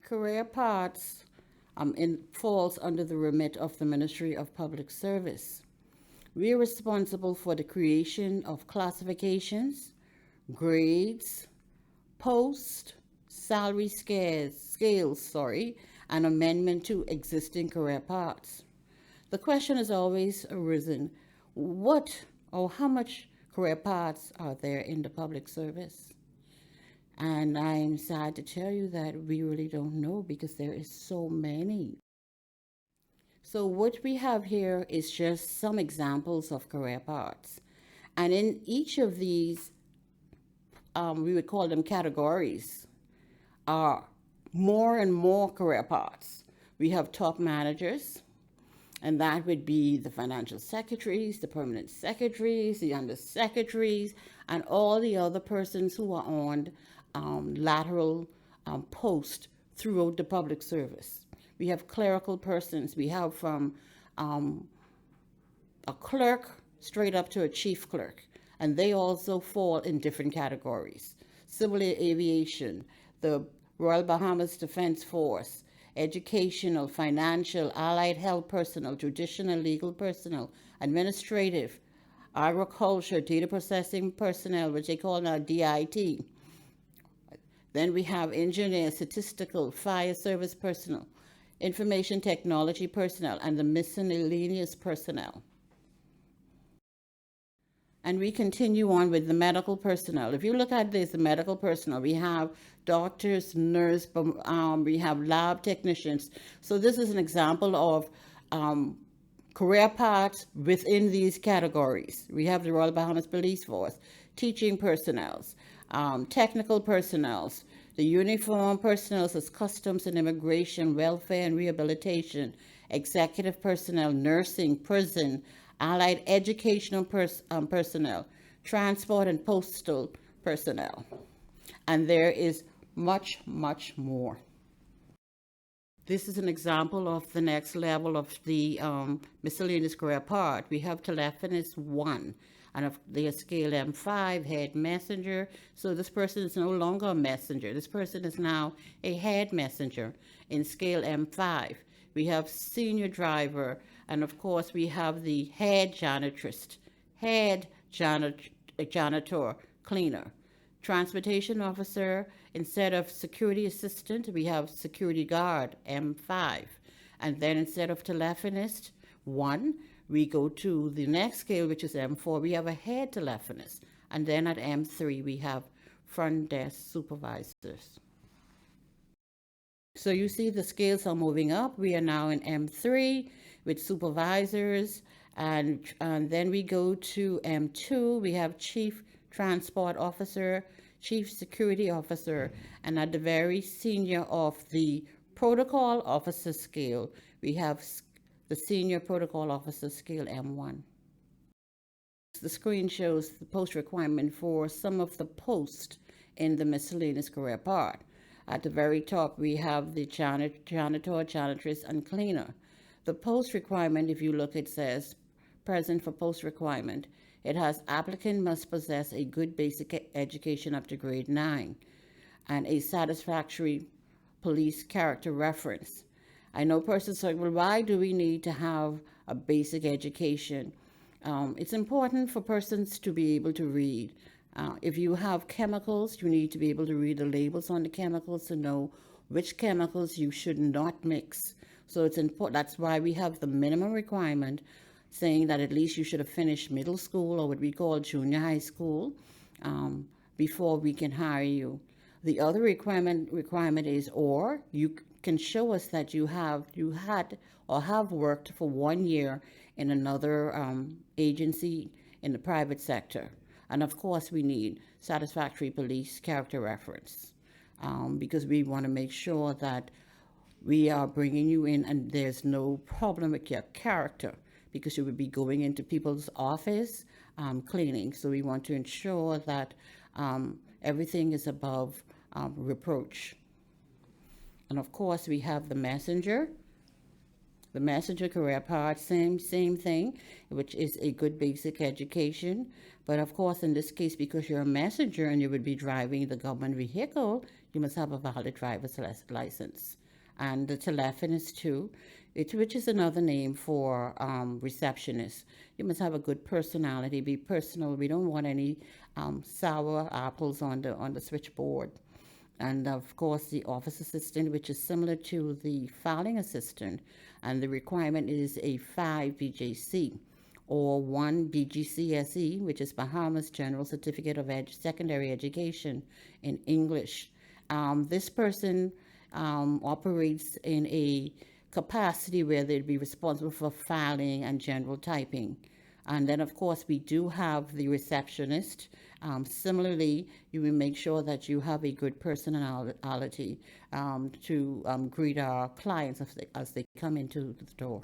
Career paths falls under the remit of the Ministry of Public Service. We are responsible for the creation of classifications, grades, post, salary scales, and amendment to existing career paths. The question has always arisen, what or how much career paths are there in the public service? And I'm sad to tell you that we really don't know because there is so many. So what we have here is just some examples of career paths. And in each of these, we would call them categories, are more and more career paths. We have top managers, and that would be the financial secretaries, the permanent secretaries, the undersecretaries, and all the other persons who are on lateral posts throughout the public service. We have clerical persons. We have from a clerk straight up to a chief clerk, and they also fall in different categories. Civil aviation, the Royal Bahamas Defense Force, educational, financial, allied health personnel, judicial and legal personnel, administrative, agriculture, data processing personnel, which they call now DIT. Then we have engineers, statistical, fire service personnel, information technology personnel, and the miscellaneous personnel. And we continue on with the medical personnel. If you look at this, the medical personnel, we have doctors, nurses, we have lab technicians. So this is an example of career paths within these categories. We have the Royal Bahamas Police Force, teaching personnel, technical personnel, the uniform personnel as customs and immigration, welfare and rehabilitation, executive personnel, nursing, prison, allied educational personnel, transport and postal personnel. And there is much, much more. This is an example of the next level of the miscellaneous career path. We have telephonist 1, and the scale M5, head messenger. So this person is no longer a messenger. This person is now a head messenger in scale M5. We have senior driver, and of course we have the head janitress, head janitor, cleaner. Transportation officer, instead of security assistant, we have security guard, M5. And then instead of telephonist 1, we go to the next scale, which is M4. We have a head telephonist. And then at M3, we have front desk supervisors. So you see the scales are moving up. We are now in M3 with supervisors. And then we go to M2. We have chief transport officer, chief security officer. And at the very senior of the protocol officer scale, we have the senior protocol officer scale M1. The screen shows the post requirement for some of the posts in the miscellaneous career part. At the very top, we have the janitor, janitress, and cleaner. The post requirement, if you look, it says present for post requirement. It has applicant must possess a good basic education up to grade 9 and a satisfactory police character reference. I know persons say, well, why do we need to have a basic education? It's important for persons to be able to read. If you have chemicals, you need to be able to read the labels on the chemicals to know which chemicals you should not mix. So it's important. That's why we have the minimum requirement saying that at least you should have finished middle school or what we call junior high school before we can hire you. The other requirement is, or you can show us that you had or have worked for 1 year in another agency in the private sector. And of course, we need satisfactory police character reference because we want to make sure that we are bringing you in and there's no problem with your character because you would be going into people's office cleaning. So we want to ensure that everything is above reproach. And of course, we have the messenger career path, same thing, which is a good basic education. But of course, in this case, because you're a messenger and you would be driving the government vehicle, you must have a valid driver's license. And the telephonist too, which is another name for receptionist. You must have a good personality, be personal. We don't want any sour apples on the switchboard. And of course, the office assistant, which is similar to the filing assistant, and the requirement is a 5 BJC or 1 BGCSE, which is Bahamas General Certificate of Secondary Education in English. This person operates in a capacity where they'd be responsible for filing and general typing. And then, of course, we do have the receptionist. Similarly, you will make sure that you have a good personality to greet our clients as they come into the door.